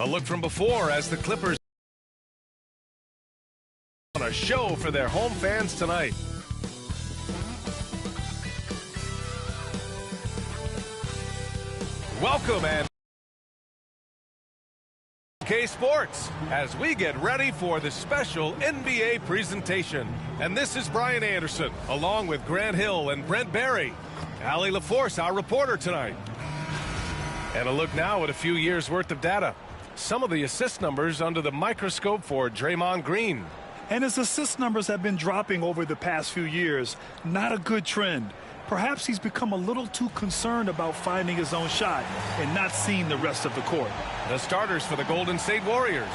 look from before as the Clippers on a show for their home fans tonight. Welcome and K Sports as we get ready for the special NBA presentation. And this is Brian Anderson along with Grant Hill and Brent Barry. Allie LaForce, our reporter tonight. And a look now at a few years worth of data. Some of the assist numbers under the microscope for Draymond Green. And his assist numbers have been dropping over the past few years. Not a good trend. Perhaps he's become a little too concerned about finding his own shot and not seeing the rest of the court. The starters for the Golden State Warriors.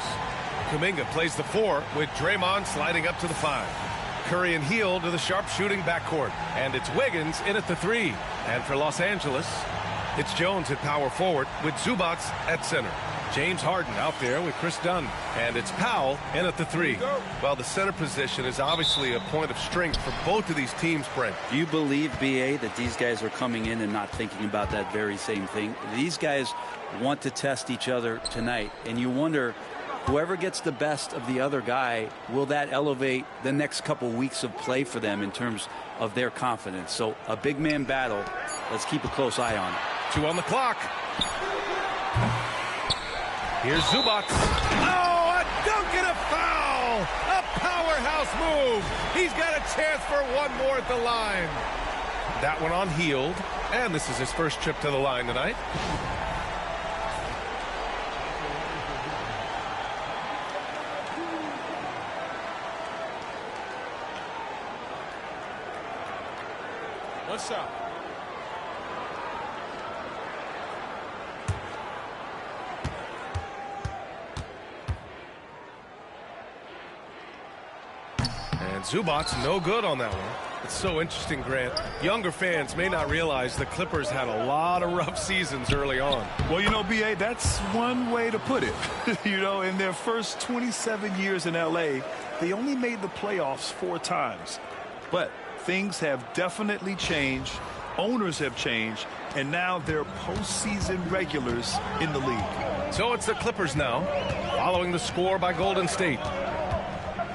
Kuminga plays the 4 with Draymond sliding up to the 5. Curry and Hield to the sharpshooting backcourt. And it's Wiggins in at the 3. And for Los Angeles, it's Jones at power forward with Zubac at center. James Harden out there with Chris Dunn. And it's Powell in at the 3. Well, the center position is obviously a point of strength for both of these teams, Brent. Do you believe, B.A., that these guys are coming in and not thinking about that very same thing? These guys want to test each other tonight. And you wonder, whoever gets the best of the other guy, will that elevate the next couple weeks of play for them in terms of their confidence? So a big man battle. Let's keep a close eye on it. 2 on the clock. Here's Zubac. Oh, a dunk and a foul! A powerhouse move. He's got a chance for one more at the line. That one on Hield, and this is his first trip to the line tonight. What's up? And Zubac's no good on that one. It's so interesting, Grant. Younger fans may not realize the Clippers had a lot of rough seasons early on. Well, you know, B.A., that's one way to put it. You know, in their first 27 years in L.A., they only made the playoffs 4 times. But things have definitely changed. Owners have changed. And now they're postseason regulars in the league. So it's the Clippers now, following the score by Golden State.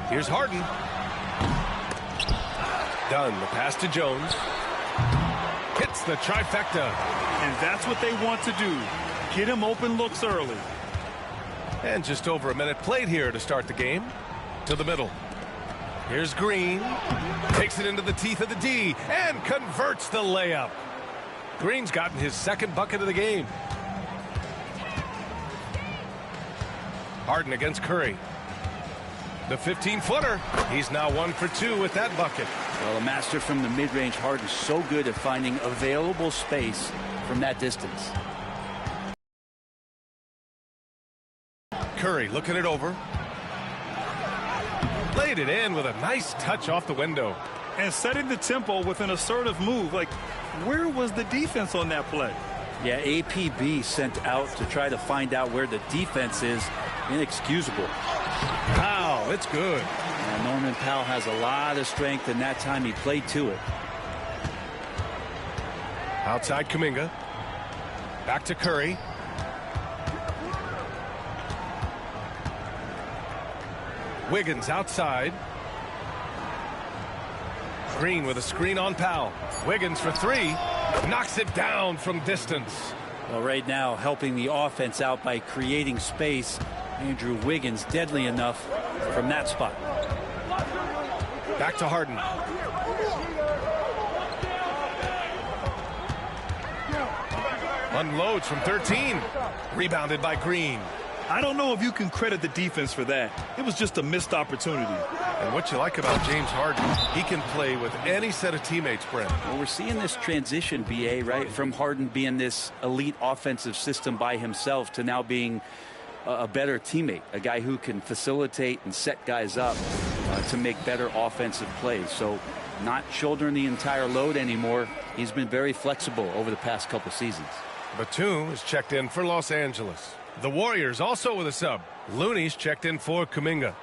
Here's Harden. Done. The pass to Jones. Hits the trifecta. And that's what they want to do. Get him open looks early. And just over a minute played here to start the game. To the middle. Here's Green. Takes it into the teeth of the D and converts the layup. Green's gotten his second bucket of the game. Harden against Curry. The 15-footer. He's now 1 for 2 with that bucket. Well, a master from the mid-range. Harden's so good at finding available space from that distance. Curry looking it over. Laid it in with a nice touch off the window. And setting the tempo with an assertive move. Like, where was the defense on that play? Yeah, APB sent out to try to find out where the defense is. Inexcusable. Wow, it's good. And Norman Powell has a lot of strength, and that time he played to it. Outside Kuminga. Back to Curry. Wiggins outside. Green with a screen on Powell. Wiggins for 3. Knocks it down from distance. Well, right now, helping the offense out by creating space. Andrew Wiggins deadly enough from that spot. Back to Harden. Unloads from 13. Rebounded by Green. I don't know if you can credit the defense for that. It was just a missed opportunity. And what you like about James Harden, he can play with any set of teammates, Brent. Well, we're seeing this transition, B.A., right, from Harden being this elite offensive system by himself to now being a better teammate, a guy who can facilitate and set guys up to make better offensive plays. So not shouldering the entire load anymore. He's been very flexible over the past couple seasons. Batum is checked in for Los Angeles. The Warriors also with a sub. Looney's checked in for Kuminga.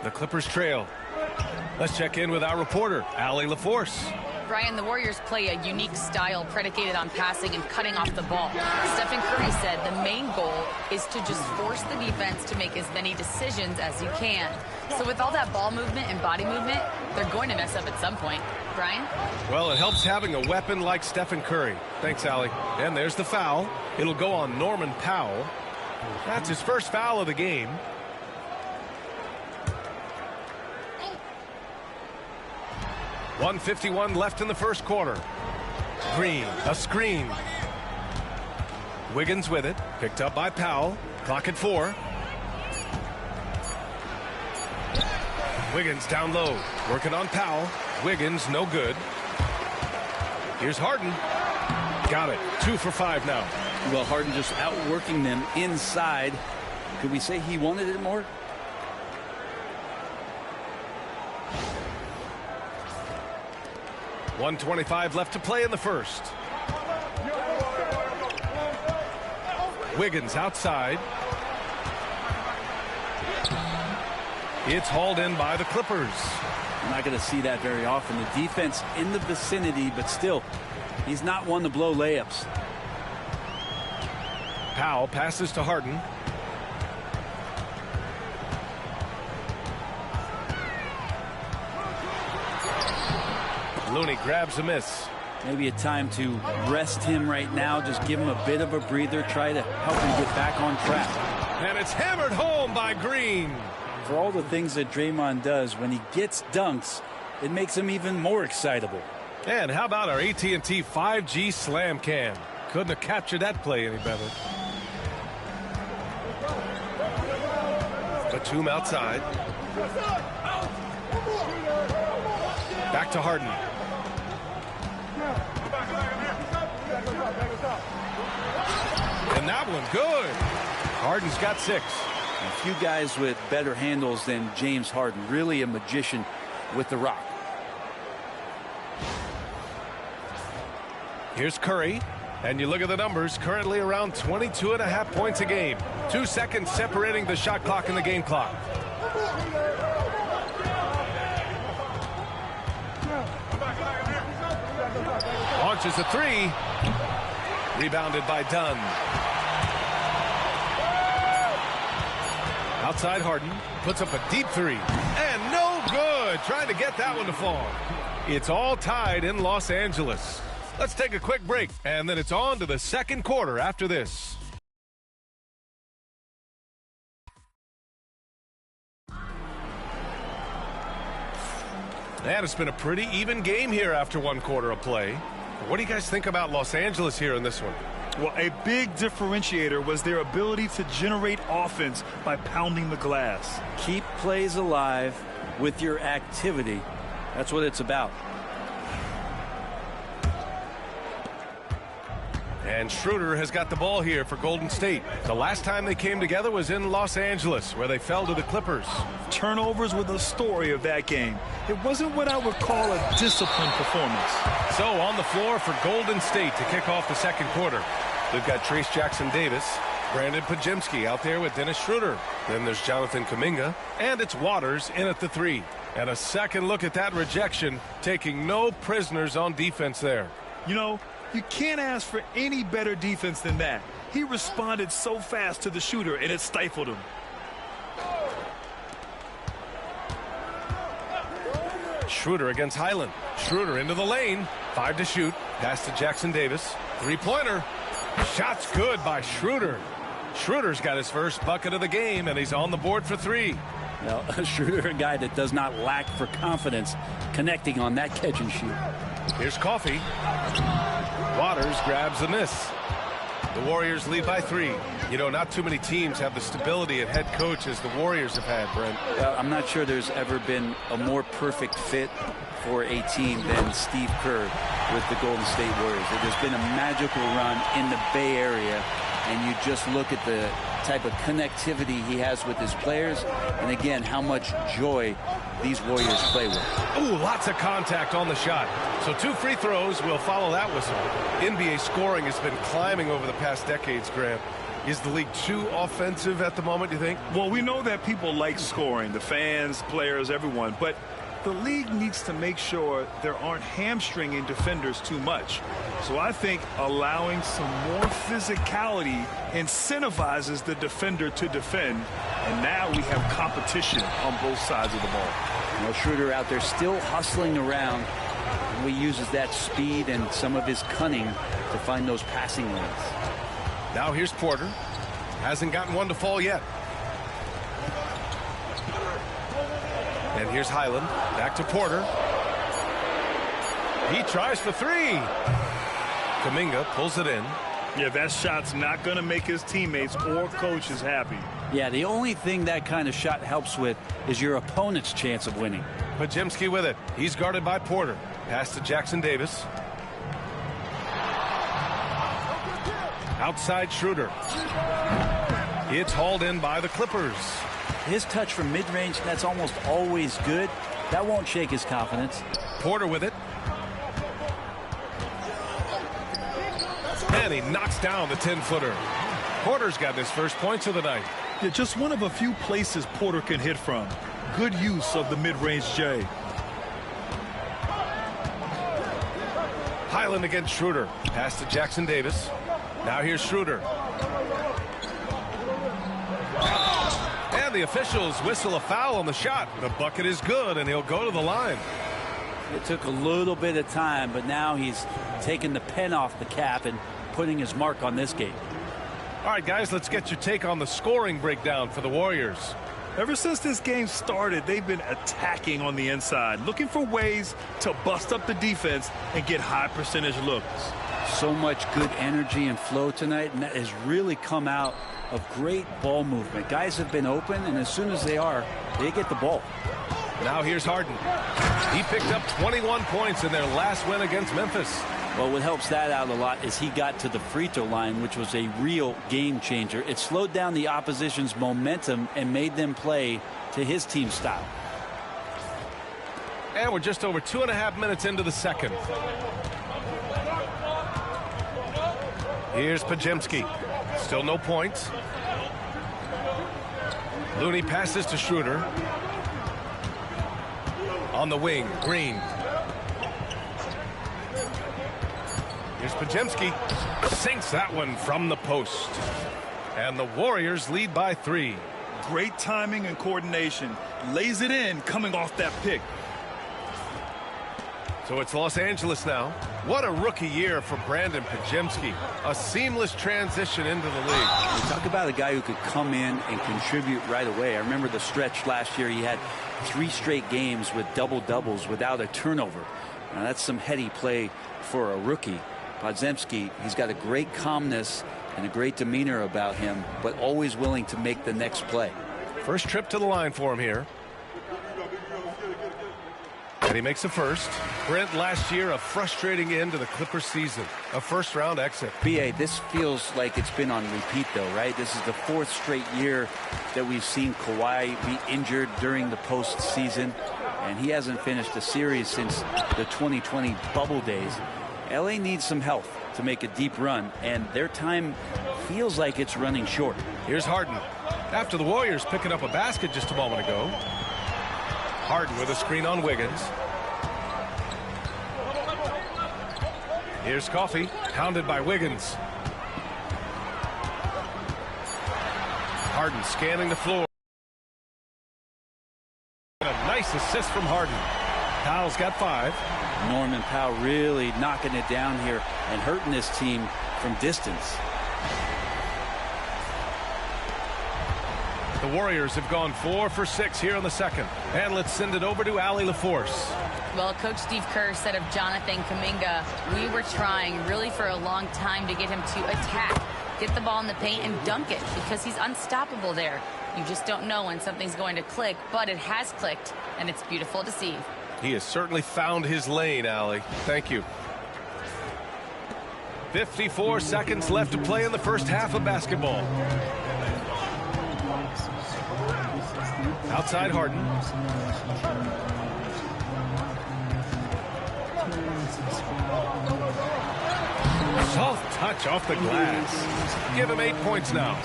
The Clippers trail. Let's check in with our reporter, Allie LaForce. Brian, the Warriors play a unique style predicated on passing and cutting off the ball. Stephen Curry said the main goal is to just force the defense to make as many decisions as you can. So with all that ball movement and body movement, they're going to mess up at some point. Brian? Well, it helps having a weapon like Stephen Curry. Thanks, Allie. And there's the foul. It'll go on Norman Powell. That's his first foul of the game. .151 left in the first quarter. Green, a screen. Wiggins with it, picked up by Powell. Clock at 4. Wiggins down low, working on Powell. Wiggins no good. Here's Harden. Got it. 2 for 5 now. Well, Harden just outworking them inside. Could we say he wanted it more? .125 left to play in the first. Wiggins outside. It's hauled in by the Clippers. I'm not going to see that very often. The defense in the vicinity, but still, he's not one to blow layups. Powell passes to Harden. Looney grabs a miss. Maybe a time to rest him right now. Just give him a bit of a breather. Try to help him get back on track. And it's hammered home by Green. For all the things that Draymond does, when he gets dunks, it makes him even more excitable. And how about our AT&T 5G Slam Cam? Couldn't have captured that play any better. Batum outside. Back to Harden. And that one good. Harden's got 6. A few guys with better handles than James Harden. Really a magician with the rock. Here's Curry. And you look at the numbers, currently around 22.5 points a game. 2 seconds separating the shot clock and the game clock. Launches a 3. Rebounded by Dunn. Outside Harden. Puts up a deep 3. And no good. Trying to get that one to fall. It's all tied in Los Angeles. Let's take a quick break, and then it's on to the second quarter after this. And it's been a pretty even game here after 1 quarter of play. What do you guys think about Los Angeles here in this one? Well, a big differentiator was their ability to generate offense by pounding the glass. Keep plays alive with your activity. That's what it's about. And Schroeder has got the ball here for Golden State. The last time they came together was in Los Angeles, where they fell to the Clippers. Turnovers were the story of that game. It wasn't what I would call a disciplined performance. So on the floor for Golden State to kick off the second quarter. We've got Trace Jackson-Davis, Brandon Podziemski out there with Dennis Schroeder. Then there's Jonathan Kuminga, and it's Waters in at the 3. And a second look at that rejection, taking no prisoners on defense there. You know, you can't ask for any better defense than that. He responded so fast to the shooter, and it stifled him. Schroeder against Highland. Schroeder into the lane. 5 to shoot. Pass to Jackson-Davis. 3-pointer. Shot's good by Schroeder. Schroeder's got his first bucket of the game, and he's on the board for 3. Well, Schroeder, a guy that does not lack for confidence, connecting on that catch and shoot. Here's Coffey. Waters grabs the miss. The Warriors lead by 3. You know, not too many teams have the stability at head coach as the Warriors have had, Brent. Well, I'm not sure there's ever been a more perfect fit for a team than Steve Kerr with the Golden State Warriors. There's been a magical run in the Bay Area, and you just look at the type of connectivity he has with his players, and again, how much joy these Warriors play with. Ooh, lots of contact on the shot. So 2 free throws will follow that whistle. NBA scoring has been climbing over the past decades, Graham. Is the league too offensive at the moment, do you think? Well, we know that people like scoring, the fans, players, everyone, but the league needs to make sure there aren't hamstringing defenders too much. So I think allowing some more physicality incentivizes the defender to defend, and now we have competition on both sides of the ball. You know, Schroeder out there still hustling around. And he uses that speed and some of his cunning to find those passing lanes. Now here's Porter. Hasn't gotten one to fall yet. And here's Highland. Back to Porter. He tries for three. Kuminga pulls it in. Yeah, that shot's not going to make his teammates or coaches happy. Yeah, the only thing that kind of shot helps with is your opponent's chance of winning. Podziemski with it. He's guarded by Porter. Pass to Jackson Davis. Outside Schroeder. It's hauled in by the Clippers. His touch from mid-range, that's almost always good. That won't shake his confidence. Porter with it. And he knocks down the 10-footer. Porter's got his first points of the night. Yeah, just one of a few places Porter can hit from. Good use of the mid-range J. Highland against Schroeder. Pass to Jackson Davis. Now here's Schroeder. And the officials whistle a foul on the shot. The bucket is good, and he'll go to the line. It took a little bit of time, but now he's taking the pen off the cap and putting his mark on this game. All right, guys, let's get your take on the scoring breakdown for the Warriors. Ever since this game started, they've been attacking on the inside, looking for ways to bust up the defense and get high percentage looks. So much good energy and flow tonight, and that has really come out of great ball movement. Guys have been open, and as soon as they are, they get the ball. Now here's Harden. He picked up 21 points in their last win against Memphis. Well, what helps that out a lot is he got to the free throw line, which was a real game changer. It slowed down the opposition's momentum and made them play to his team style. And we're just over 2.5 minutes into the second. Here's Podziemski. Still no points. Looney passes to Schroeder. On the wing, Green. Here's Podziemski. Sinks that one from the post. And the Warriors lead by 3. Great timing and coordination. Lays it in coming off that pick. So it's Los Angeles now. What a rookie year for Brandon Podziemski. A seamless transition into the league. You talk about a guy who could come in and contribute right away. I remember the stretch last year. He had 3 straight games with double-doubles without a turnover. Now that's some heady play for a rookie. Podziemski, he's got a great calmness and a great demeanor about him, but always willing to make the next play. First trip to the line for him here. And he makes the first. Brent, last year, a frustrating end to the Clippers season. A first-round exit. B.A., this feels like it's been on repeat, though, right? This is the 4th straight year that we've seen Kawhi be injured during the postseason, and he hasn't finished a series since the 2020 bubble days. L.A. needs some health to make a deep run, and their time feels like it's running short. Here's Harden. After the Warriors picking up a basket just a moment ago. Harden with a screen on Wiggins. Here's Coffey, pounded by Wiggins. Harden scanning the floor. And a nice assist from Harden. Powell's got 5. Norman Powell really knocking it down here and hurting this team from distance. The Warriors have gone 4 for 6 here in the second. And let's send it over to Allie LaForce. Well, Coach Steve Kerr said of Jonathan Kuminga, we were trying really for a long time to get him to attack, get the ball in the paint and dunk it because he's unstoppable there. You just don't know when something's going to click, but it has clicked, and it's beautiful to see. He has certainly found his lane, Allie. Thank you. 54 seconds left to play in the first half of basketball. Outside Harden. Soft touch off the glass. Give him 8 points now.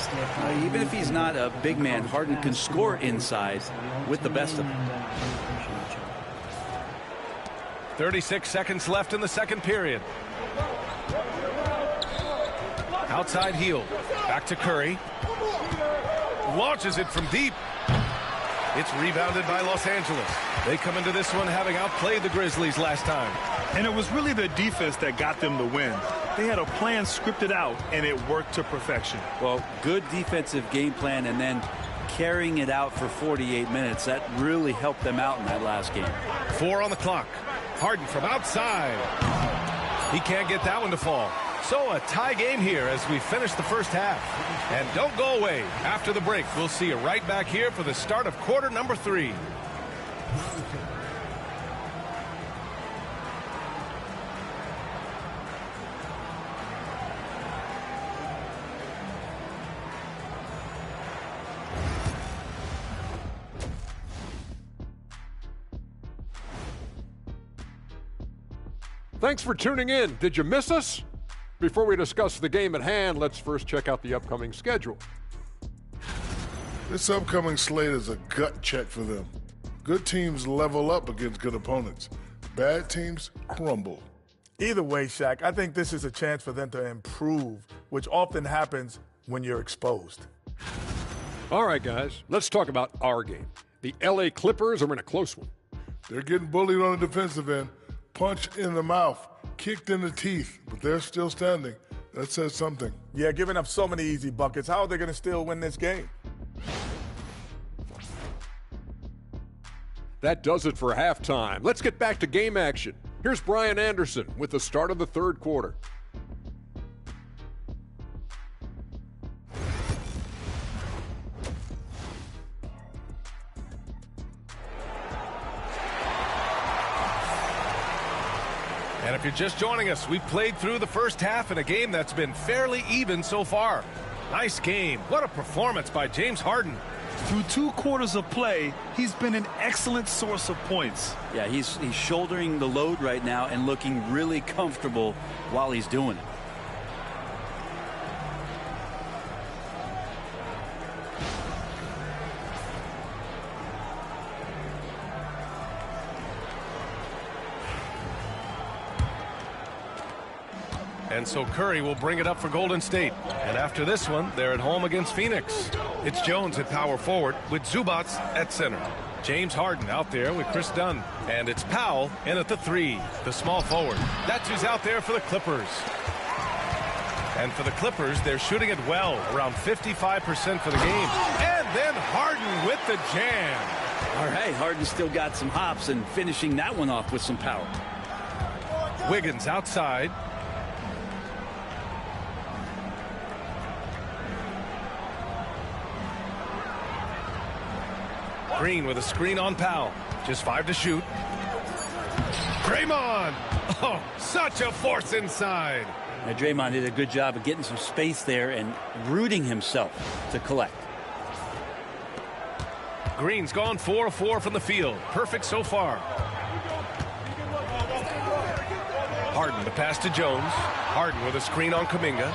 Even if he's not a big man, Harden can score inside with the best of them. 36 seconds left in the second period. Outside Hield. Back to Curry. Launches it from deep. It's rebounded by Los Angeles. They come into this one having outplayed the Grizzlies last time. And it was really their defense that got them the win. They had a plan scripted out, and it worked to perfection. Well, good defensive game plan and then carrying it out for 48 minutes. That really helped them out in that last game. 4 on the clock. Harden from outside. He can't get that one to fall. So a tie game here as we finish the first half. And don't go away. After the break, we'll see you right back here for the start of quarter number 3. Thanks for tuning in. Did you miss us? Before we discuss the game at hand, let's first check out the upcoming schedule. This upcoming slate is a gut check for them. Good teams level up against good opponents. Bad teams crumble. Either way, Shaq, I think this is a chance for them to improve, which often happens when you're exposed. All right, guys, let's talk about our game. The LA Clippers are in a close one. They're getting bullied on the defensive end, punched in the mouth, kicked in the teeth, but they're still standing. That says something. Yeah, giving up so many easy buckets. How are they going to still win this game? That does it for halftime. Let's get back to game action. Here's Brian Anderson with the start of the third quarter. And if you're just joining us, we've played through the first half in a game that's been fairly even so far. Nice game. What a performance by James Harden. Through 2 quarters of play, he's been an excellent source of points. Yeah, he's shouldering the load right now and looking really comfortable while he's doing it. And so Curry will bring it up for Golden State. And after this one, they're at home against Phoenix. It's Jones at power forward with Zubac at center. James Harden out there with Chris Dunn. And it's Powell in at the 3, the small forward. That's who's out there for the Clippers. And for the Clippers, they're shooting it well, around 55% for the game. And then Harden with the jam. All right, Harden still got some hops and finishing that one off with some power. Wiggins outside. Green with a screen on Powell. Just 5 to shoot. Draymond. Oh, such a force inside. Now, Draymond did a good job of getting some space there and rooting himself to collect. Green's gone 4 of 4 from the field. Perfect so far. Harden the pass to Jones. Harden with a screen on Kuminga.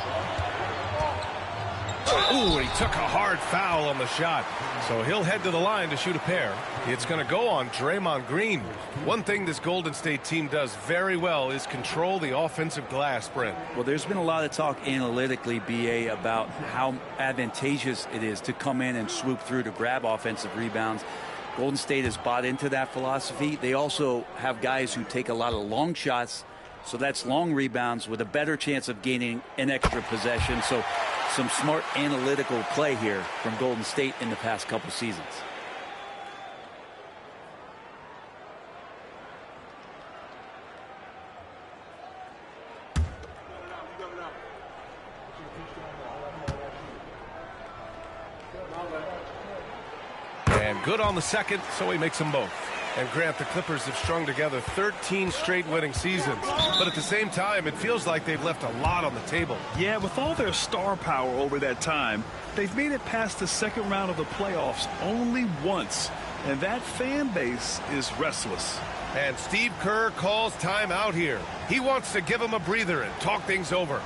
Ooh, he took a hard foul on the shot. So he'll head to the line to shoot a pair. It's going to go on Draymond Green. One thing this Golden State team does very well is control the offensive glass, Brent. Well, there's been a lot of talk analytically, BA, about how advantageous it is to come in and swoop through to grab offensive rebounds. Golden State has bought into that philosophy. They also have guys who take a lot of long shots, so that's long rebounds with a better chance of gaining an extra possession. So some smart analytical play here from Golden State in the past couple seasons. And good on the second, so he makes them both. And Grant, the Clippers have strung together 13 straight winning seasons. But at the same time, it feels like they've left a lot on the table. Yeah, with all their star power over that time, they've made it past the second round of the playoffs only once. And that fan base is restless. And Steve Kerr calls time out here. He wants to give them a breather and talk things over.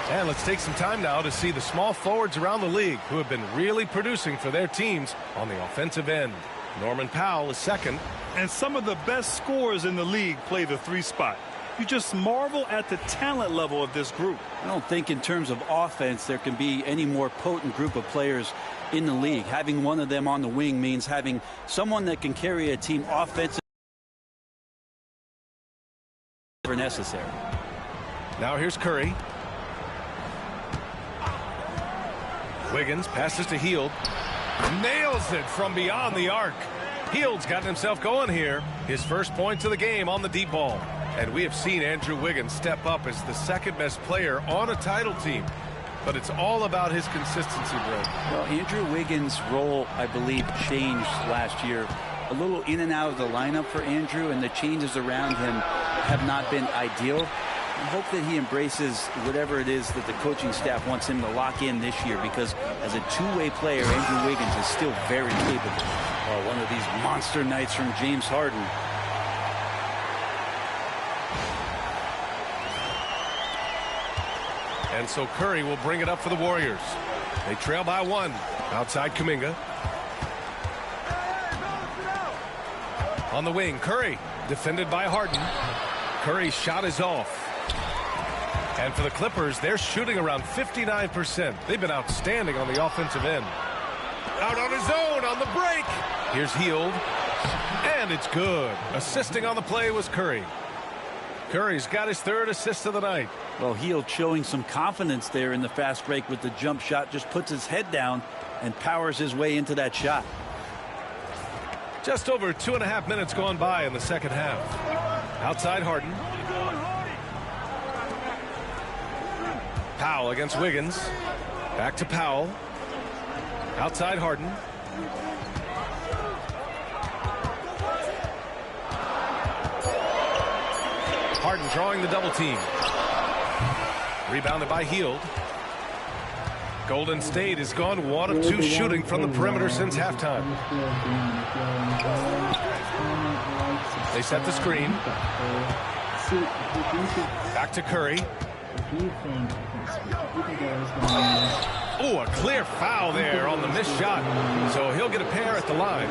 And let's take some time now to see the small forwards around the league who have been really producing for their teams on the offensive end. Norman Powell is second. And some of the best scorers in the league play the 3 spot. You just marvel at the talent level of this group. I don't think in terms of offense there can be any more potent group of players in the league. Having one of them on the wing means having someone that can carry a team offensively whenever necessary. Now here's Curry. Wiggins passes to Hield. Nails it from beyond the arc. Hield's gotten himself going here. His first points of the game on the deep ball. And we have seen Andrew Wiggins step up as the second best player on a title team. But it's all about his consistency, Brent. Well, Andrew Wiggins' role, I believe, changed last year. A little in and out of the lineup for Andrew, and the changes around him have not been ideal. I hope that he embraces whatever it is that the coaching staff wants him to lock in this year, because as a two-way player, Andrew Wiggins is still very capable. Oh, one of these monster nights from James Harden. And so Curry will bring it up for the Warriors. They trail by 1. Outside Kuminga. On the wing, Curry, defended by Harden. Curry's shot is off. And for the Clippers, they're shooting around 59%. They've been outstanding on the offensive end. Out on his own on the break. Here's Hield. And it's good. Assisting on the play was Curry. Curry's got his 3rd assist of the night. Well, Hield showing some confidence there in the fast break with the jump shot. Just puts his head down and powers his way into that shot. Just over 2.5 minutes gone by in the second half. Outside Harden. Powell against Wiggins. Back to Powell. Outside Harden. Harden drawing the double team. Rebounded by Hield. Golden State has gone 1 of 2 shooting from the perimeter since halftime. They set the screen. Back to Curry. Oh, a clear foul there on the missed shot. So he'll get a pair at the line.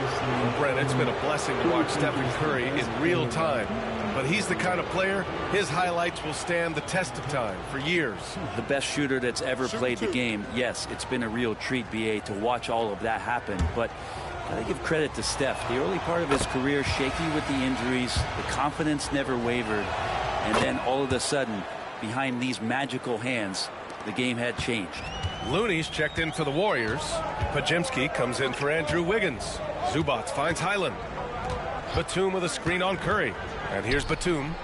Brent, it's been a blessing to watch Stephen Curry in real time. But he's the kind of player, his highlights will stand the test of time for years. The best shooter that's ever played the game. Yes, it's been a real treat, BA, to watch all of that happen. But I give credit to Steph. The early part of his career, shaky with the injuries. The confidence never wavered. And then all of a sudden, behind these magical hands, the game had changed. Looney's checked in for the Warriors. Podziemski comes in for Andrew Wiggins. Zubac finds Highland. Batum with a screen on Curry. And here's Batum.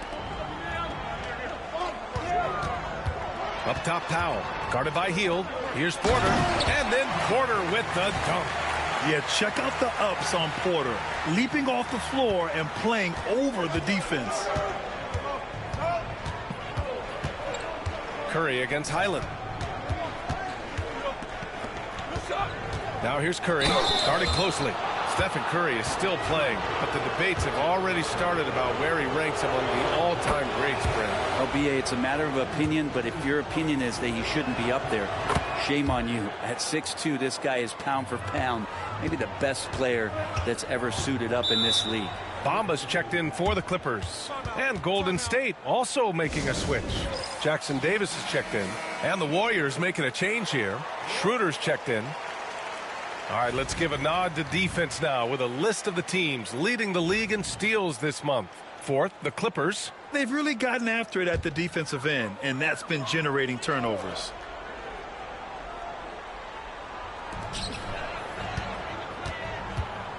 Up top, Powell. Guarded by Hield. Here's Porter. And then Porter with the dunk. Yeah, check out the ups on Porter. Leaping off the floor and playing over the defense. Curry against Highland. Now here's Curry, starting closely. Stephen Curry is still playing, but the debates have already started about where he ranks among the all-time greats, Brent. Well, BA, it's a matter of opinion, but if your opinion is that he shouldn't be up there, shame on you. At 6'2", this guy is pound for pound, maybe the best player that's ever suited up in this league. Bamba's checked in for the Clippers. And Golden State also making a switch. Jackson Davis is checked in. And the Warriors making a change here. Schroeder's checked in. All right, let's give a nod to defense now with a list of the teams leading the league in steals this month. 4th, the Clippers. They've really gotten after it at the defensive end, and that's been generating turnovers.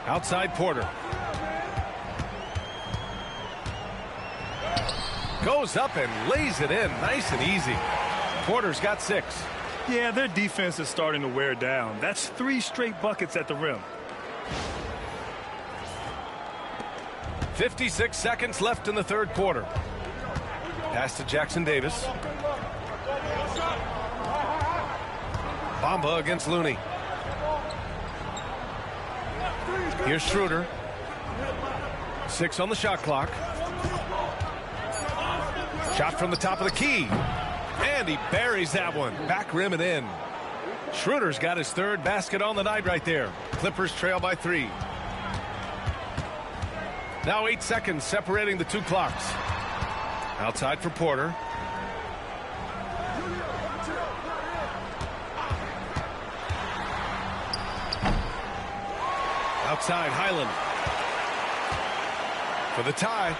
Outside Porter. Goes up and lays it in nice and easy. Porter's got 6. Yeah, their defense is starting to wear down. That's 3 straight buckets at the rim. 56 seconds left in the 3rd quarter. Pass to Jackson Davis. Bamba against Looney. Here's Schroeder. 6 on the shot clock. Shot from the top of the key. And he buries that one. Back rim and in. Schroeder's got his third basket on the night right there. Clippers trail by 3. Now 8 seconds separating the two clocks. Outside for Porter. Outside, Highland. For the tie.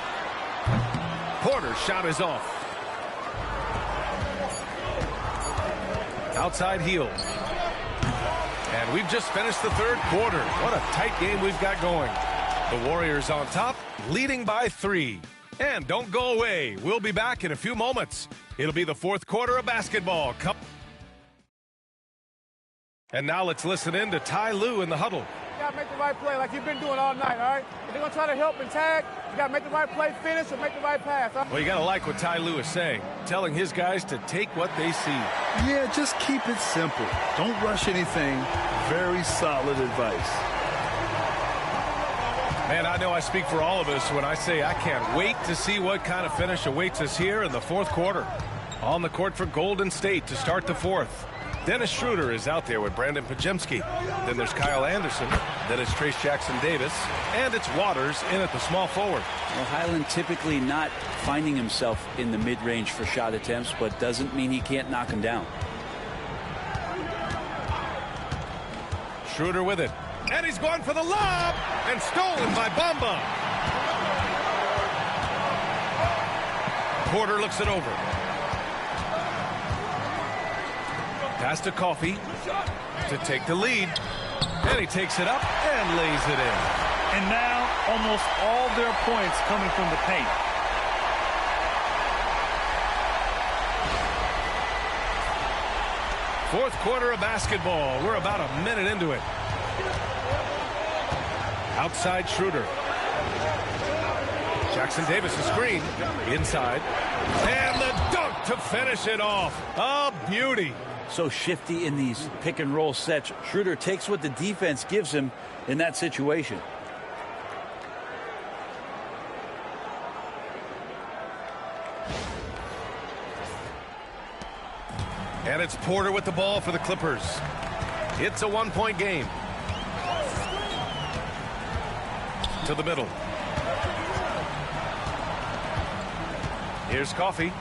Porter's shot is off. Outside Hield. And we've just finished the third quarter. What a tight game we've got going. The Warriors on top, leading by 3. And don't go away. We'll be back in a few moments. It'll be the fourth quarter of basketball. And now let's listen in to Ty Lue in the huddle. You got to make the right play like you've been doing all night, all right? If they're going to try to help and tag, you got to make the right play, finish, or make the right pass. Huh? Well, you got to like what Ty Lue is saying, telling his guys to take what they see. Yeah, just keep it simple. Don't rush anything. Very solid advice. Man, I know I speak for all of us when I say I can't wait to see what kind of finish awaits us here in the fourth quarter. On the court for Golden State to start the fourth. Dennis Schroeder is out there with Brandon Podziemski. Then there's Kyle Anderson. Then it's Trayce Jackson-Davis. And it's Waters in at the small forward. Well, Highland typically not finding himself in the mid-range for shot attempts, but doesn't mean he can't knock him down. Schroeder with it. And he's going for the lob. And stolen by Bamba. Porter looks it over. Pass to Coffey to take the lead. And he takes it up and lays it in. And now almost all their points coming from the paint. Fourth quarter of basketball. We're about a minute into it. Outside Schroeder. Jackson-Davis, a screen. Inside. And the dunk to finish it off. A beauty. So shifty in these pick-and-roll sets. Schroeder takes what the defense gives him in that situation. And it's Porter with the ball for the Clippers. It's a one-point game. To the middle. Here's Coffey.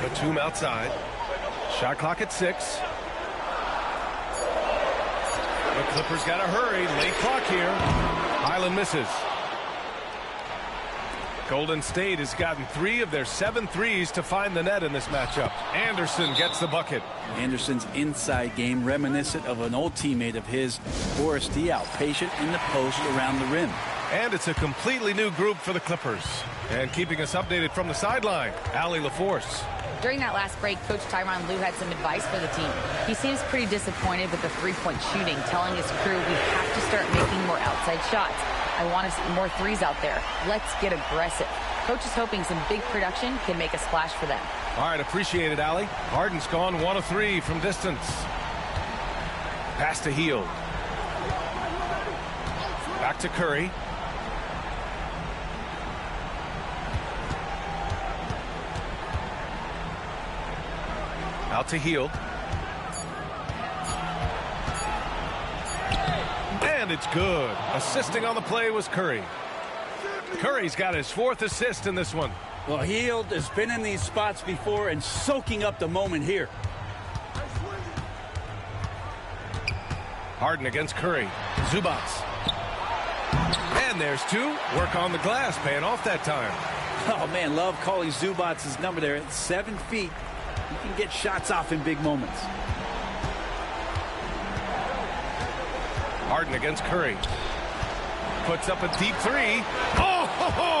Batum outside. Shot clock at 6. The Clippers got to hurry. Late clock here. Highland misses. Golden State has gotten 3 of their 7 threes to find the net in this matchup. Anderson gets the bucket. Anderson's inside game reminiscent of an old teammate of his, Boris Diaw, patient in the post around the rim. And it's a completely new group for the Clippers. And keeping us updated from the sideline, Allie LaForce. During that last break, Coach Tyronn Lue had some advice for the team. He seems pretty disappointed with the three-point shooting, telling his crew we have to start making more outside shots. I want to see more threes out there. Let's get aggressive. Coach is hoping some big production can make a splash for them. All right, appreciate it, Allie. Harden's gone 1 of 3 from distance. Pass to Hield. Back to Curry. Out to Hield. And it's good. Assisting on the play was Curry. Curry's got his 4th assist in this one. Well, Hield has been in these spots before and soaking up the moment here. Harden against Curry. Zubac. And there's 2. Work on the glass, paying off that time. Oh, man, love calling Zubac's number there at 7 feet. You can get shots off in big moments. Harden against Curry. Puts up a deep 3. Oh! Ho, ho.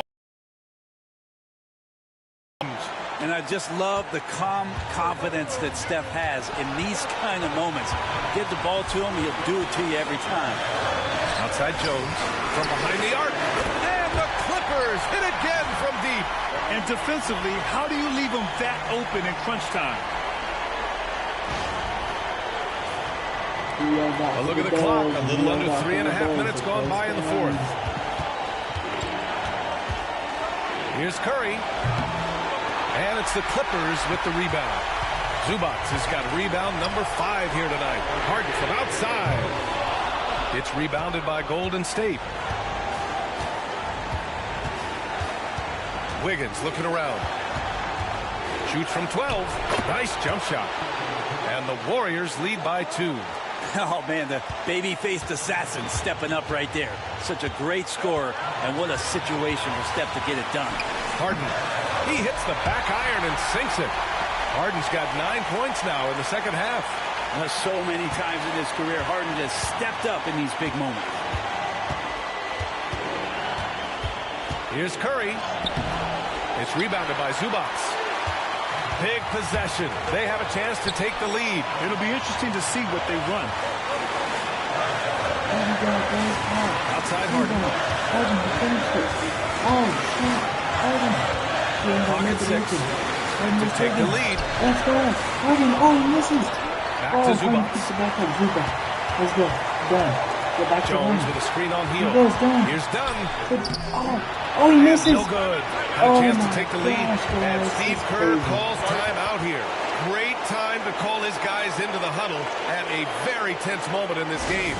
And I just love the calm confidence that Steph has in these kind of moments. Give the ball to him, he'll do it to you every time. Outside Jones from behind the arc. And the Clippers hit again from deep. And defensively, how do you leave them that open in crunch time? A look at the clock. A little under 3.5 minutes gone by in the fourth. Here's Curry. And it's the Clippers with the rebound. Zubac has got rebound number 5 here tonight. Harden from outside. It's rebounded by Golden State. Wiggins looking around. Shoots from 12. Nice jump shot. And the Warriors lead by 2. Oh, man, the baby-faced assassin stepping up right there. Such a great score, and what a situation for Steph to get it done. Harden, he hits the back iron and sinks it. Harden's got 9 points now in the second half. So many times in his career, Harden just stepped up in these big moments. Here's Curry. It's rebounded by Zubac. Big possession. They have a chance to take the lead. It'll be interesting to see what they run. Outside Harden. Pocket 6 to take the lead. Let's go. Harden. Oh, he misses. Back to Zubac. Let's go. Done. Get back to Jones with a screen on heel. Here's Dunn. Oh, he misses. No good. Got a chance to take the lead. And Steve Kerr calls timeout here. Great time to call his guys into the huddle at a very tense moment in this game.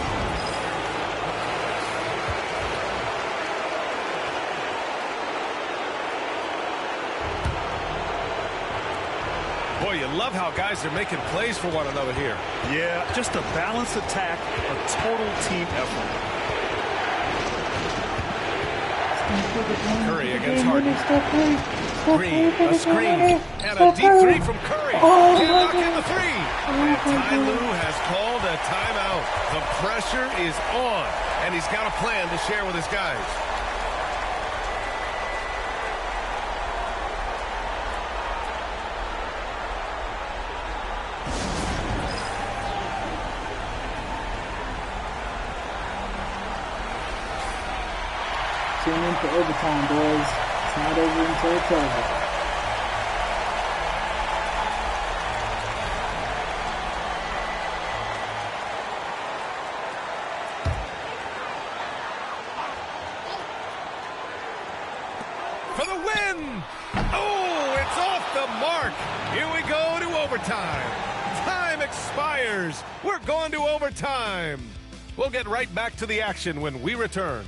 Boy, you love how guys are making plays for one another here. Yeah, just a balanced attack, a total team effort. Curry against Harden. Green, a screen, and a deep 3 from Curry. Can't knock in the 3. And Ty Lue has called a timeout. The pressure is on, and he's got a plan to share with his guys. Tune in for overtime, boys. It's not over until it's over. For the win! Oh, it's off the mark. Here we go to overtime. Time expires. We're going to overtime. We'll get right back to the action when we return.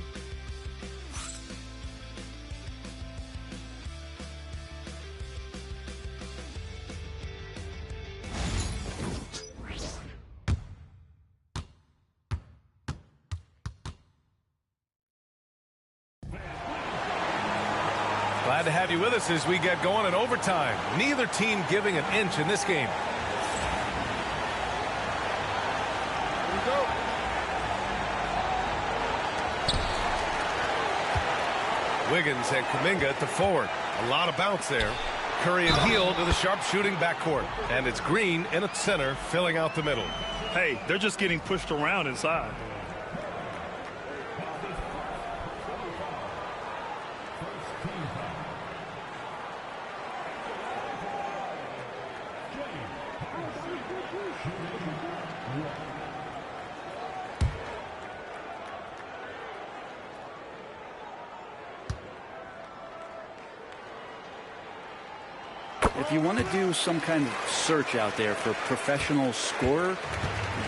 Glad to have you with us as we get going in overtime. Neither team giving an inch in this game. Here we go. Wiggins and Kuminga at the forward. A lot of bounce there. Curry and Hield to the sharp-shooting backcourt. And it's Green in at center, filling out the middle. Hey, they're just getting pushed around inside. If you want to do some kind of search out there for professional scorer,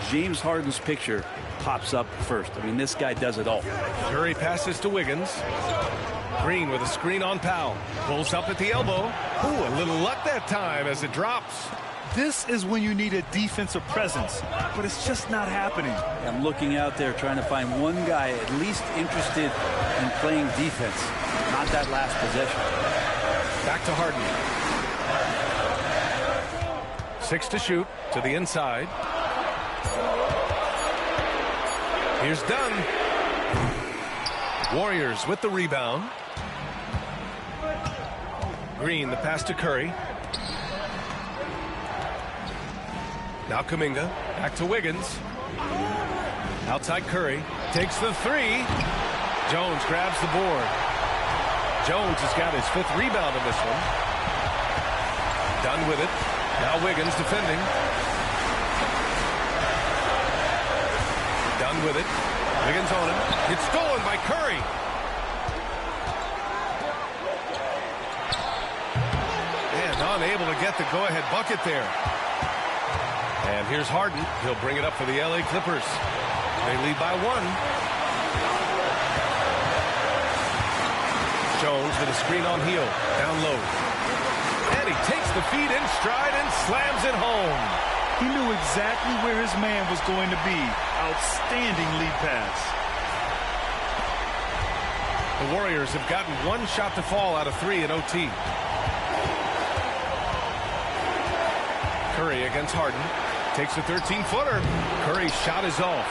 James Harden's picture pops up first. I mean, this guy does it all. Curry passes to Wiggins. Green with a screen on Powell. Pulls up at the elbow. Ooh, a little luck that time as it drops. This is when you need a defensive presence, but it's just not happening. I'm looking out there trying to find one guy at least interested in playing defense, not that last possession. Back to Harden. 6 to shoot to the inside. Here's Dunn. Warriors with the rebound. Green, the pass to Curry. Now Kuminga, back to Wiggins. Outside Curry, takes the 3. Jones grabs the board. Jones has got his 5th rebound in this one. Dunn with it. Now Wiggins defending. Dunn with it. Wiggins on him. It's stolen by Curry. And unable to get the go-ahead bucket there. And here's Harden. He'll bring it up for the LA Clippers. They lead by 1. Jones with a screen on Hield. Down low. And he takes the feed in stride and slams it home. He knew exactly where his man was going to be. Outstanding lead pass. The Warriors have gotten 1 shot to fall out of 3 in OT. Curry against Harden. Takes a 13-footer. Curry's shot is off.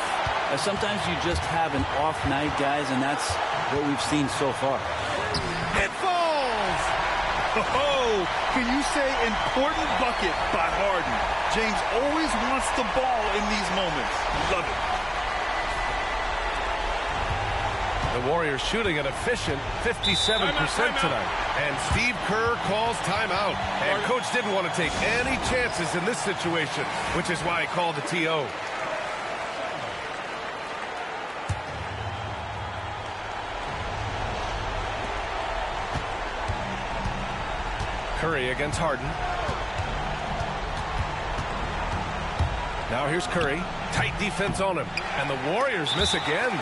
Sometimes you just have an off night, guys, and that's what we've seen so far. It falls! Oh, can you say important bucket by Harden? James always wants the ball in these moments. Love it. The Warriors shooting an efficient 57% tonight. And Steve Kerr calls timeout. And coach didn't want to take any chances in this situation, which is why he called the TO. Curry against Harden. Now here's Curry. Tight defense on him. And the Warriors miss again.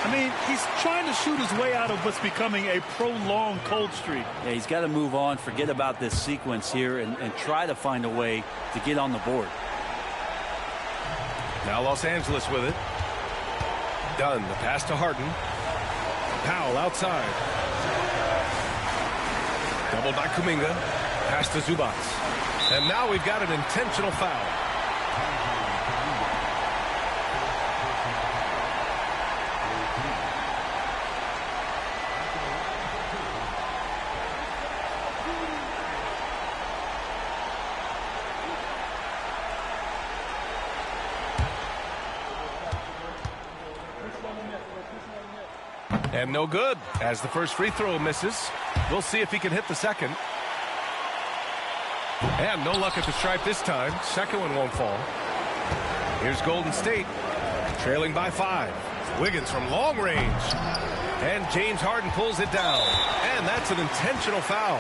I mean, he's trying to shoot his way out of what's becoming a prolonged cold streak. Yeah, he's got to move on, forget about this sequence here, and try to find a way to get on the board. Now Los Angeles with it. Dunn, the pass to Harden. Powell outside. Doubled by Kuminga. Pass to Zubac. And now we've got an intentional foul. And no good, as the first free throw misses. We'll see if he can hit the second. And no luck at the stripe this time. Second one won't fall. Here's Golden State, trailing by 5. Wiggins from long range. And James Harden pulls it down. And that's an intentional foul.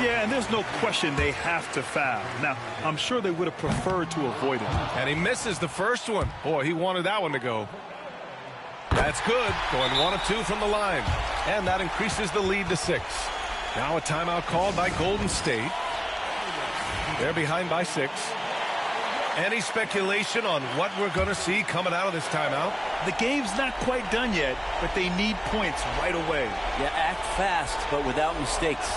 Yeah, and there's no question they have to foul. Now, I'm sure they would have preferred to avoid it. And he misses the first one. Boy, he wanted that one to go. That's good. Going 1 of 2 from the line. And that increases the lead to 6. Now a timeout called by Golden State. They're behind by 6. Any speculation on what we're going to see coming out of this timeout? The game's not quite done yet, but they need points right away. Yeah, act fast, but without mistakes.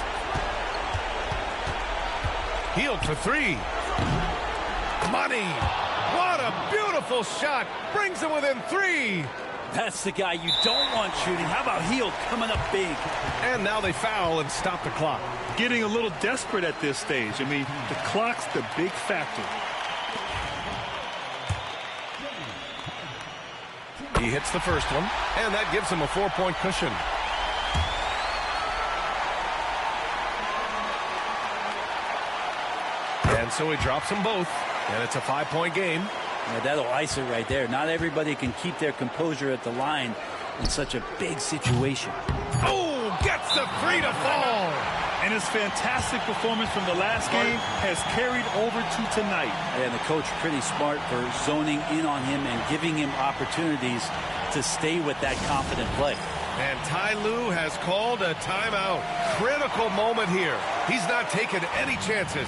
Hield for 3. Money. What a beautiful shot. Brings them within 3. That's the guy you don't want shooting. How about Hield coming up big? And now they foul and stop the clock. Getting a little desperate at this stage. I mean, the clock's the big factor. He hits the first one, and that gives him a 4-point cushion. And so he drops them both, and it's a 5-point game. Yeah, that'll ice it right there. Not everybody can keep their composure at the line in such a big situation. Oh, gets the 3 to fall. And his fantastic performance from the last game has carried over to tonight. And the coach pretty smart for zoning in on him and giving him opportunities to stay with that confident play. And Ty Lue has called a timeout. Critical moment here. He's not taking any chances.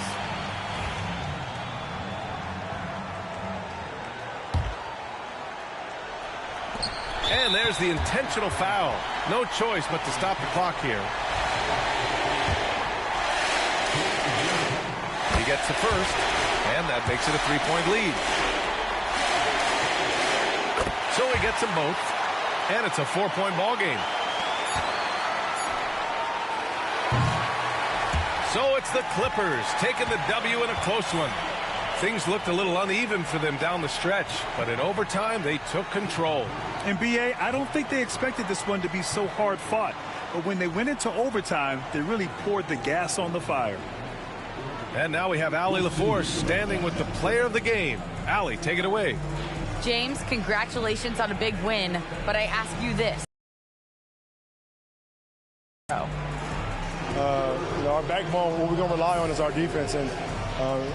And there's the intentional foul. No choice but to stop the clock here. He gets the first, and that makes it a 3-point lead. So he gets them both, and it's a 4-point ball game. So it's the Clippers taking the W in a close one. Things looked a little uneven for them down the stretch, but in overtime, they took control. And B.A., I don't think they expected this one to be so hard fought. But when they went into overtime, they really poured the gas on the fire. And now we have Allie LaForce standing with the player of the game. Allie, take it away. James, congratulations on a big win, but I ask you this. Our backbone, what we're going to rely on is our defense. And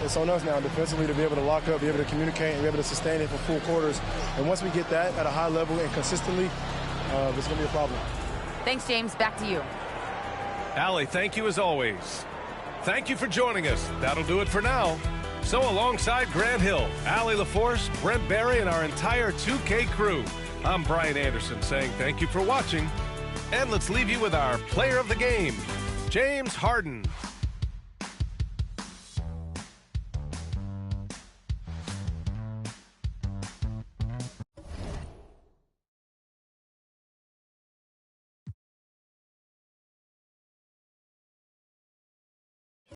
It's on us now defensively to be able to lock up, be able to communicate, and be able to sustain it for full quarters. And once we get that at a high level and consistently, it's going to be a problem. Thanks, James. Back to you. Allie, thank you as always. Thank you for joining us. That'll do it for now. So alongside Grant Hill, Allie LaForce, Brent Barry, and our entire 2K crew, I'm Brian Anderson saying thank you for watching. And let's leave you with our player of the game, James Harden.